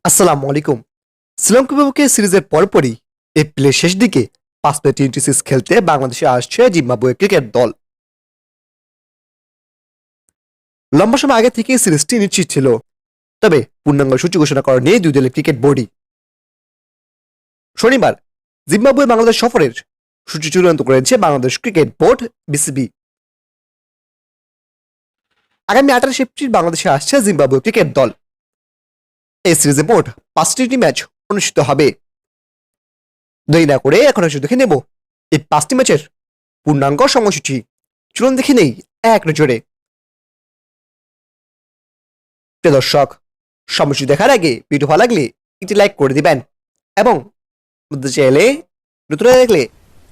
আসসালামু আলাইকুম। শ্রীলঙ্কা বিপক্ষে সিরিজের পরপরই এপ্রিলের শেষ দিকে ৫ ম্যাচ টি সিরিজ খেলতে বাংলাদেশে আসছে জিম্বাবুয়ে ক্রিকেট দল। লম্বা সময় আগে থেকে সিরিজটি নিশ্চিত ছিল, তবে পূর্ণাঙ্গ সূচি ঘোষণা করেনি দুই দলের ক্রিকেট বোর্ডই। শনিবার জিম্বাবুয়ে বাংলাদেশ সফরের সূচি চূড়ান্ত করেছে বাংলাদেশ ক্রিকেট বোর্ড বিসিবি। আগামী ২৮ এপ্রিল বাংলাদেশে আসছে জিম্বাবুয়ে ক্রিকেট দল। এই সিরিজে মোট ৫টি ম্যাচ অনুষ্ঠিত হবে। দেরি না করে এখন এসে দেখে নেব এই ৫টি ম্যাচের পূর্ণাঙ্গ সময়সূচি। চলুন দেখে নেই এক নজরে। প্রিয় দর্শক, সময়সূচি দেখার আগে ভিডিও ভালো লাগলে একটি লাইক করে দিবেন এবং চাইলে নতুন দেখলে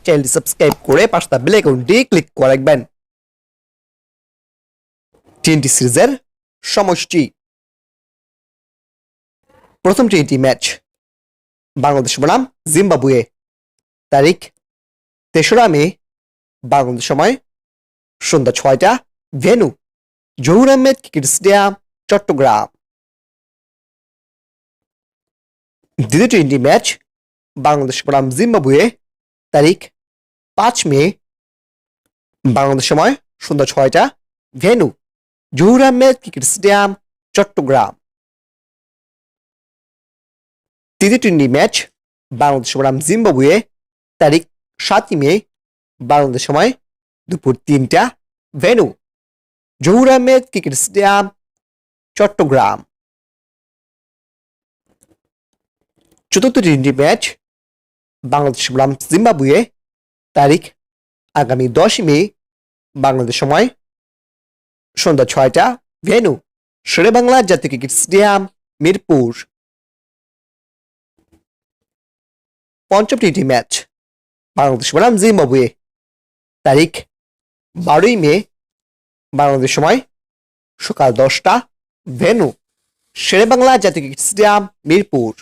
চ্যানেলটি সাবস্ক্রাইব করে পাশে থাকা বেল আইকনটি ক্লিক করে রাখবেন। টি-টোয়েন্টি সিরিজের সময়সূচি। প্রথম টি-টোয়েন্টি ম্যাচ বাংলাদেশ বনাম জিম্বাবুয়ে, তারিখ ৩রা মে, বাংলাদেশ সময় সন্ধ্যা ৬টা, venue Zahur Ahmed cricket stadium, Chattogram. দ্বিতীয় টি-টোয়েন্টি ম্যাচ বাংলাদেশ বনাম জিম্বাবুয়ে, তারিখ ৫ মে, বাংলাদেশ সময় সন্ধ্যা ৬টা, venue Zahur Ahmed cricket stadium, Chattogram. তৃতীয় টি-টোয়েন্টি ম্যাচ বাংলাদেশ বনাম জিম্বাবুয়ে, তারিখ ৭ মে, বাংলাদেশ সময় দুপুর ৩টা, venue Zahur Ahmed cricket stadium, Chattogram. চতুর্থ টি-টোয়েন্টি ম্যাচ বাংলাদেশ বনাম জিম্বাবুয়ে, তারিখ আগামী ১০ মে, বাংলাদেশ সময় সন্ধ্যা ৬টা, ভেন্যু শেরেবাংলা জাতীয় ক্রিকেট স্টেডিয়াম, মিরপুর। পঞ্চম টি-টোয়েন্টি ম্যাচ বাংলাদেশ বনাম জিম্বাবুয়ে, তারিখ ১২ মে, বাংলাদেশ সময় সকাল ১০টা, ভেন্যু শেরেবাংলা জাতীয় ক্রিকেট স্টেডিয়াম, মিরপুর।